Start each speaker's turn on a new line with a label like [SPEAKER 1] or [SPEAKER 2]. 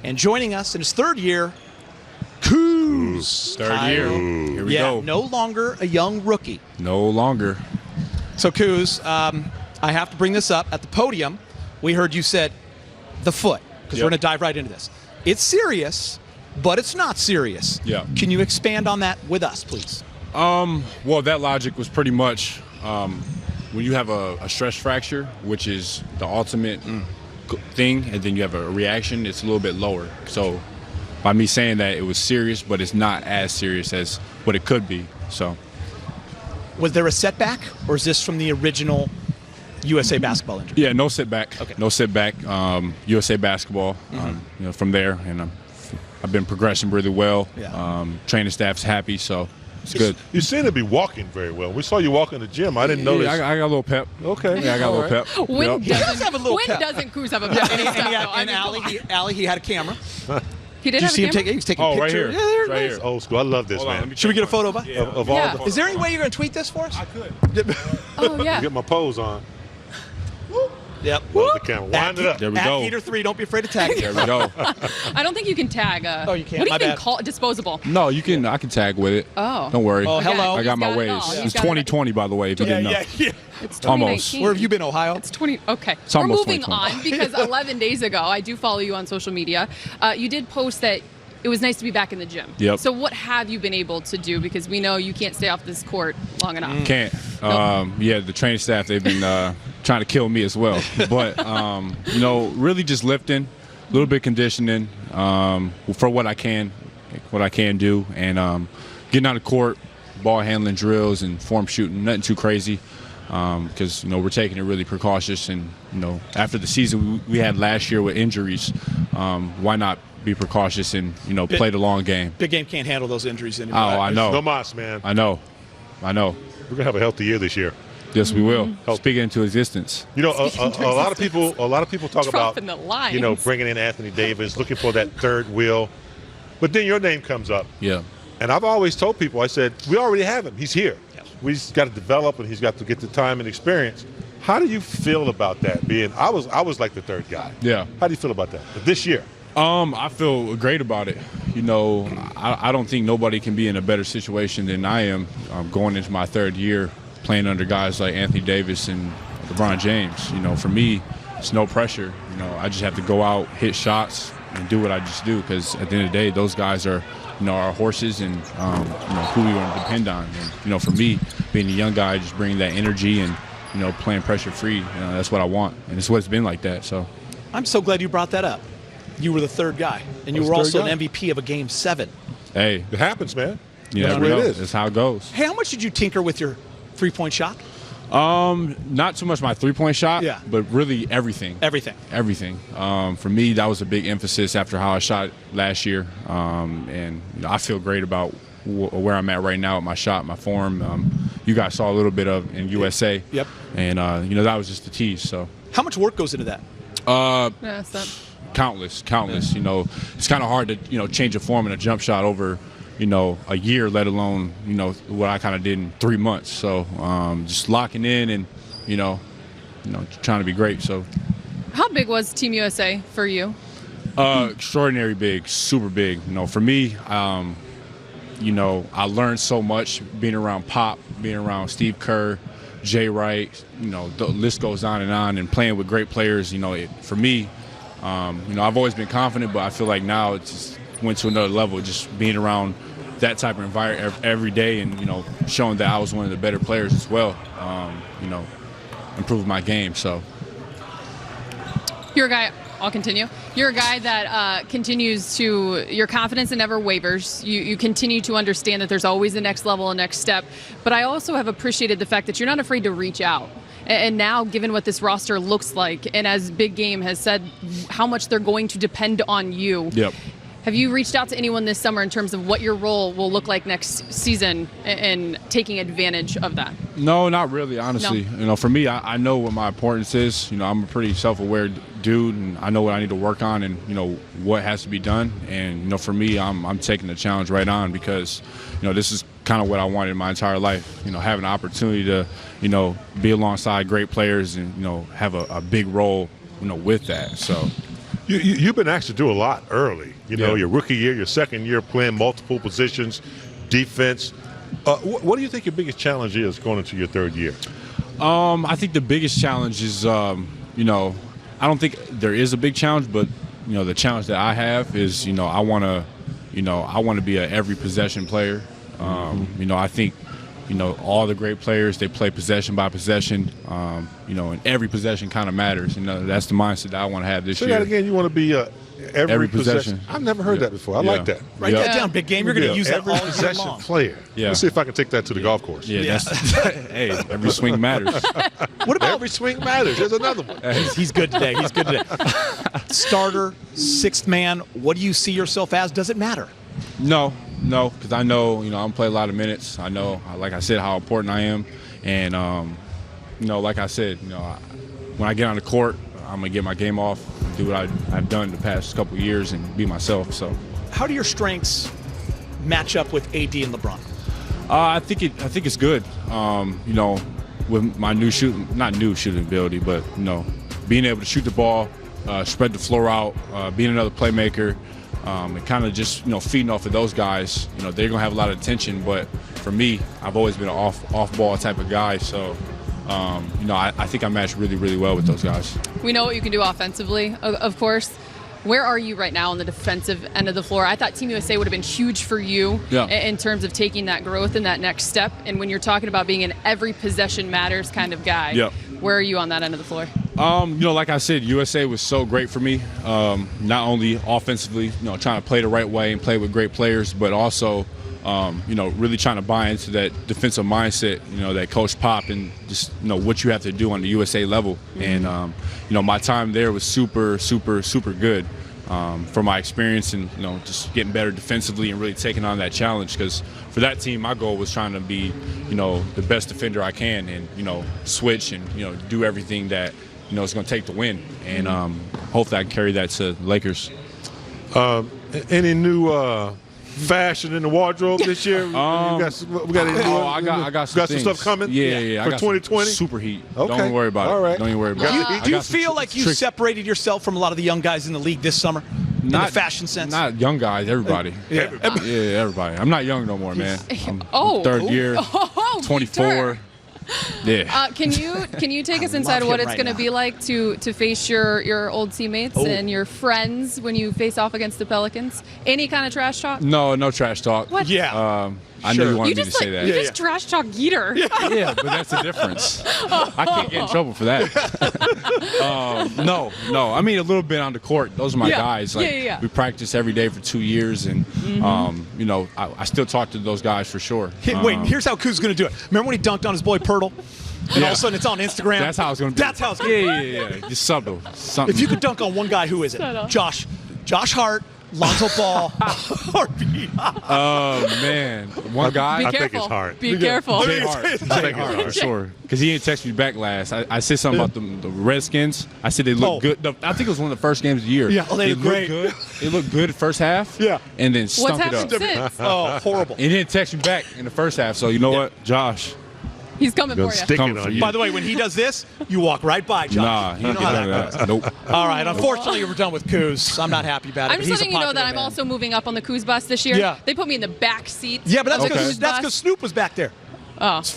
[SPEAKER 1] And joining us in his third year, Kuz.
[SPEAKER 2] Third year. Here we go.
[SPEAKER 1] No longer a young rookie.
[SPEAKER 2] No longer.
[SPEAKER 1] So, Kuz, I have to bring this up. At the podium, we heard you said the foot, because we're going to dive right into this. It's serious, but it's not serious.
[SPEAKER 2] Yeah.
[SPEAKER 1] Can you expand on that with us, please?
[SPEAKER 2] Well, that logic was pretty much when you have a stress fracture, which is the ultimate thing, and then you have a reaction, it's a little bit lower. So by me saying that, it was serious, but it's not as serious as what it could be. So
[SPEAKER 1] was there a setback, or is this from the original USA basketball injury?
[SPEAKER 2] Yeah, no setback.
[SPEAKER 1] Okay.
[SPEAKER 2] No setback. USA basketball. From there, and I've been progressing really well.
[SPEAKER 1] Yeah.
[SPEAKER 2] Training staff's happy, so it's good.
[SPEAKER 3] You seem to be walking very well. We saw you walk in the gym. I didn't notice.
[SPEAKER 2] I got a little pep.
[SPEAKER 3] Okay.
[SPEAKER 2] Yeah, I got a little pep.
[SPEAKER 4] When
[SPEAKER 1] He does have a little pep.
[SPEAKER 4] doesn't Kuz have a pep in his step, though? I
[SPEAKER 1] And
[SPEAKER 4] mean,
[SPEAKER 1] Allie, he had a camera.
[SPEAKER 4] he
[SPEAKER 1] Did
[SPEAKER 4] did
[SPEAKER 1] you
[SPEAKER 4] have
[SPEAKER 1] see
[SPEAKER 4] a
[SPEAKER 1] him
[SPEAKER 4] camera?
[SPEAKER 1] take? He was taking
[SPEAKER 2] Oh, right
[SPEAKER 1] pictures.
[SPEAKER 2] here.
[SPEAKER 1] Yeah, there it
[SPEAKER 2] Right
[SPEAKER 1] is.
[SPEAKER 2] here.
[SPEAKER 3] Old school. I love this,
[SPEAKER 2] Hold on,
[SPEAKER 3] man.
[SPEAKER 2] let me
[SPEAKER 1] Should we get a
[SPEAKER 2] check
[SPEAKER 1] photo
[SPEAKER 2] one.
[SPEAKER 1] of it?
[SPEAKER 2] Yeah.
[SPEAKER 3] Of all
[SPEAKER 4] Yeah.
[SPEAKER 3] the
[SPEAKER 1] Is there any way you're going to tweet this for us?
[SPEAKER 2] I could.
[SPEAKER 4] Oh, yeah.
[SPEAKER 3] get my pose on.
[SPEAKER 1] Yep.
[SPEAKER 3] Love the camera. Wind it up.
[SPEAKER 2] There we
[SPEAKER 1] At
[SPEAKER 2] go.
[SPEAKER 1] Heater 3, don't be afraid to tag
[SPEAKER 2] There
[SPEAKER 1] me.
[SPEAKER 2] we go.
[SPEAKER 4] I don't think you can tag.
[SPEAKER 1] Oh, you can't?
[SPEAKER 4] What do
[SPEAKER 1] My
[SPEAKER 4] you even
[SPEAKER 1] bad.
[SPEAKER 4] call it? Disposable?
[SPEAKER 2] No, you can. I can tag with it.
[SPEAKER 4] Oh.
[SPEAKER 2] Don't worry.
[SPEAKER 1] Oh, hello.
[SPEAKER 2] I got
[SPEAKER 4] He's
[SPEAKER 2] my
[SPEAKER 4] got it
[SPEAKER 2] ways.
[SPEAKER 4] all. He's
[SPEAKER 2] It's
[SPEAKER 4] got it.
[SPEAKER 2] 2020, by the way, if you didn't know.
[SPEAKER 1] yeah.
[SPEAKER 4] It's
[SPEAKER 2] Almost.
[SPEAKER 4] 2019.
[SPEAKER 1] Where have you been, Ohio?
[SPEAKER 4] It's 20. Okay.
[SPEAKER 2] It's
[SPEAKER 4] We're
[SPEAKER 2] almost
[SPEAKER 4] moving
[SPEAKER 2] 2020.
[SPEAKER 4] on because 11 days ago, I do follow you on social media. You did post that it was nice to be back in the gym.
[SPEAKER 2] Yep.
[SPEAKER 4] So what have you been able to do? Because we know you can't stay off this court long enough.
[SPEAKER 2] Can't. Yeah, the training staff, they've been trying to kill me as well. But, really just lifting, a little bit conditioning for what I can do, and getting on the court, ball handling drills and form shooting, nothing too crazy. Because we're taking it really precautious, and after the season we had last year with injuries, why not be precautious and play the long game?
[SPEAKER 1] Big game can't handle those injuries anymore.
[SPEAKER 2] Oh, I know.
[SPEAKER 3] No mas, man.
[SPEAKER 2] I know.
[SPEAKER 3] We're gonna have a healthy year this year.
[SPEAKER 2] Yes, we will. Speak it into existence.
[SPEAKER 3] A lot of people talk about
[SPEAKER 4] Dropping the lines.
[SPEAKER 3] bringing in Anthony Davis, looking for that third wheel, but then your name comes up.
[SPEAKER 2] Yeah.
[SPEAKER 3] And I've always told people, I said, we already have him. He's here. Yes. We just got to develop, and he's got to get the time and experience. How do you feel about that? I was like the third guy.
[SPEAKER 2] Yeah.
[SPEAKER 3] How do you feel about that this year?
[SPEAKER 2] I feel great about it. I don't think nobody can be in a better situation than I am going into my third year playing under guys like Anthony Davis and LeBron James. For me, it's no pressure. I just have to go out, hit shots, and do what I just do, because at the end of the day, those guys are our horses, and who we want to depend on. And for me, being a young guy, just bringing that energy and playing pressure free, that's what I want, and it's what it's been like that. So
[SPEAKER 1] I'm so glad you brought that up. You were the third guy, and you were also an MVP of a Game 7.
[SPEAKER 2] hey,
[SPEAKER 3] It happens, man.
[SPEAKER 2] you
[SPEAKER 3] That's
[SPEAKER 2] never
[SPEAKER 3] the way
[SPEAKER 2] know.
[SPEAKER 3] it is.
[SPEAKER 2] That's how it goes.
[SPEAKER 1] Hey, how much did you tinker with your three-point shot?
[SPEAKER 2] Not too much my three-point shot,
[SPEAKER 1] Yeah.
[SPEAKER 2] but really everything.
[SPEAKER 1] Everything.
[SPEAKER 2] For me, that was a big emphasis after how I shot last year, and I feel great about where I'm at right now with my shot, my form. You guys saw a little bit of in USA.
[SPEAKER 1] Yep.
[SPEAKER 2] And that was just the tease. So
[SPEAKER 1] How much work goes into that?
[SPEAKER 4] Yeah, so
[SPEAKER 2] countless. It's kind of hard to change a form in a jump shot over a year, let alone what I kind of did in 3 months. So just locking in and trying to be great. So
[SPEAKER 4] how big was Team USA for you?
[SPEAKER 2] extraordinary big, super big. For me, I learned so much being around Pop, being around Steve Kerr, Jay Wright. The list goes on, and playing with great players. For me, I've always been confident, but I feel like now it just went to another level. Just being around that type of environment every day, and showing that I was one of the better players as well. Improving my game. So
[SPEAKER 4] You're a guy. I'll continue. You're a guy that continues to, your confidence never wavers. You continue to understand that there's always the next level, a next step. But I also have appreciated the fact that you're not afraid to reach out. And now, given what this roster looks like, and as Big Game has said, how much they're going to depend on you.
[SPEAKER 2] Yep.
[SPEAKER 4] Have you reached out to anyone this summer in terms of what your role will look like next season and taking advantage of that?
[SPEAKER 2] No, not really, honestly.
[SPEAKER 4] No.
[SPEAKER 2] For me, I know what my importance is. I'm a pretty self-aware dude, and I know what I need to work on and, what has to be done. And, for me, I'm taking the challenge right on because, this is kind of what I wanted my entire life, having an opportunity to, be alongside great players and, have a big role, with that. So
[SPEAKER 3] You've been asked to do a lot early. You know,
[SPEAKER 2] Yeah.
[SPEAKER 3] your rookie year, your second year playing multiple positions, defense. What do you think your biggest challenge is going into your third year?
[SPEAKER 2] I think the biggest challenge is, you know, I don't think there is a big challenge, but you know, the challenge that I have is, you know, I want to be a every possession player. You know, I think, you know, all the great players, they play possession by possession. You know, and every possession kind of matters. You know, that's the mindset that I want to have this
[SPEAKER 3] Say
[SPEAKER 2] year.
[SPEAKER 3] that again. You want to be every possession. I've never heard
[SPEAKER 2] Yeah.
[SPEAKER 3] that before. I
[SPEAKER 2] Yeah.
[SPEAKER 3] like that.
[SPEAKER 1] Write that down, big game. You're going to use that
[SPEAKER 3] every
[SPEAKER 1] all year
[SPEAKER 3] possession
[SPEAKER 1] long.
[SPEAKER 3] player.
[SPEAKER 2] Yeah.
[SPEAKER 3] Let's see if I can take that to the golf course.
[SPEAKER 2] Yeah, that's hey, every swing matters.
[SPEAKER 1] What about
[SPEAKER 3] Every swing matters. There's another one.
[SPEAKER 1] He's good today. He's good today. Starter, sixth man. What do you see yourself as? Does it matter?
[SPEAKER 2] No, because I know, you know, I'm play a lot of minutes. I know, like I said, how important I am, and you know, like I said, you know, when I get on the court, I'm gonna get my game off, do what I've done the past couple of years, and be myself. So,
[SPEAKER 1] How do your strengths match up with AD and LeBron?
[SPEAKER 2] I think it's good. You know, with my not new shooting ability, but you know, being able to shoot the ball, spread the floor out, being another playmaker. And kind of just, you know, feeding off of those guys. You know, they're gonna have a lot of attention, but for me, I've always been an off ball type of guy. So, you know, I think I match really, really well with those guys.
[SPEAKER 4] We know what you can do offensively, of course. Where are you right now on the defensive end of the floor? I thought Team USA would have been huge for you in terms of taking that growth and that next step. And when you're talking about being an every possession matters kind of guy, where are you on that end of the floor?
[SPEAKER 2] You know, like I said, USA was so great for me. Not only offensively, you know, trying to play the right way and play with great players, but also, you know, really trying to buy into that defensive mindset, you know, that Coach Pop and just, you know, what you have to do on the USA level. And, you know, my time there was super, super, super good for my experience and, you know, just getting better defensively and really taking on that challenge. Because for that team, my goal was trying to be, you know, the best defender I can and, you know, switch and, you know, do everything that, you know, it's going to take to win. And hopefully I can carry that to the Lakers.
[SPEAKER 3] Any new fashion in the wardrobe this year? We got any new,
[SPEAKER 2] I got some
[SPEAKER 3] some stuff coming.
[SPEAKER 2] Yeah.
[SPEAKER 3] For
[SPEAKER 2] I got some
[SPEAKER 3] 2020.
[SPEAKER 2] super heat.
[SPEAKER 3] Okay.
[SPEAKER 2] Don't worry about it.
[SPEAKER 3] All right.
[SPEAKER 2] Don't even worry about it.
[SPEAKER 1] Do you feel like you separated yourself from a lot of the young guys in the league this summer? In the fashion sense?
[SPEAKER 2] Not young guys, everybody.
[SPEAKER 1] Yeah.
[SPEAKER 2] Yeah, everybody. I'm not young no more, man. I'm
[SPEAKER 4] Oh.
[SPEAKER 2] third year,
[SPEAKER 4] Oh,
[SPEAKER 2] 24. Yeah.
[SPEAKER 4] Can you take us inside
[SPEAKER 1] love
[SPEAKER 4] what
[SPEAKER 1] him
[SPEAKER 4] it's
[SPEAKER 1] right
[SPEAKER 4] going to
[SPEAKER 1] now.
[SPEAKER 4] be like to face your old teammates and your friends when you face off against the Pelicans? Any kind of trash talk?
[SPEAKER 2] No trash talk.
[SPEAKER 4] What?
[SPEAKER 1] Yeah.
[SPEAKER 2] I knew
[SPEAKER 1] Sure.
[SPEAKER 2] you wanted
[SPEAKER 4] You
[SPEAKER 2] me to
[SPEAKER 4] just
[SPEAKER 2] say that.
[SPEAKER 4] you just trash talk Geeter.
[SPEAKER 2] Yeah, but that's the difference. I can't get in trouble for that. No. I mean, a little bit on the court. Those are my guys. Like,
[SPEAKER 4] Yeah.
[SPEAKER 2] we practice every day for 2 years, and you know, I still talk to those guys for sure.
[SPEAKER 1] Wait, here's how Kuz is going to do it. Remember when he dunked on his boy Pirtle? And all of a sudden it's on Instagram?
[SPEAKER 2] That's how it's going to be.
[SPEAKER 1] That's how it's going to be.
[SPEAKER 2] Yeah. Just subtle. Something.
[SPEAKER 1] If you could dunk on one guy, who is it?
[SPEAKER 4] Shut up.
[SPEAKER 1] Josh Hart, Lonzo Ball, or B.
[SPEAKER 2] Oh man, one guy.
[SPEAKER 4] Be
[SPEAKER 3] I think
[SPEAKER 4] careful.
[SPEAKER 3] it's hard.
[SPEAKER 4] Be careful.
[SPEAKER 2] Jay Hart. Jay Hart for sure. Because he didn't text me back last. I said something about the Redskins. I said they look good. I think it was one of the first games of the year.
[SPEAKER 1] Yeah, they looked great.
[SPEAKER 2] Good. They looked good the first half.
[SPEAKER 1] Yeah.
[SPEAKER 2] And then
[SPEAKER 4] What's
[SPEAKER 2] stunk it
[SPEAKER 4] happened
[SPEAKER 2] up.
[SPEAKER 4] since?
[SPEAKER 1] Oh, horrible.
[SPEAKER 2] And he didn't text me back in the first half. So you know what, Josh?
[SPEAKER 4] He's coming
[SPEAKER 3] Gonna
[SPEAKER 4] for you.
[SPEAKER 3] stick
[SPEAKER 2] Coming
[SPEAKER 3] it
[SPEAKER 2] for
[SPEAKER 3] on
[SPEAKER 2] you.
[SPEAKER 3] you.
[SPEAKER 1] By the way, when he does this, you walk right by Josh.
[SPEAKER 2] Nah, he
[SPEAKER 1] You
[SPEAKER 2] didn't
[SPEAKER 1] know
[SPEAKER 2] get
[SPEAKER 1] how
[SPEAKER 2] none of that. Nope.
[SPEAKER 1] All right, unfortunately, we're done with Kuz. I'm not happy about it.
[SPEAKER 4] I'm
[SPEAKER 1] but
[SPEAKER 4] just
[SPEAKER 1] he's a
[SPEAKER 4] letting you know that
[SPEAKER 1] popular
[SPEAKER 4] I'm
[SPEAKER 1] man.
[SPEAKER 4] also moving up on the Kuz bus this year.
[SPEAKER 1] Yeah.
[SPEAKER 4] They put me in the back seat.
[SPEAKER 1] Yeah, but that's
[SPEAKER 4] of the
[SPEAKER 1] because
[SPEAKER 4] Kuz bus.
[SPEAKER 1] Snoop was back there.
[SPEAKER 4] Oh.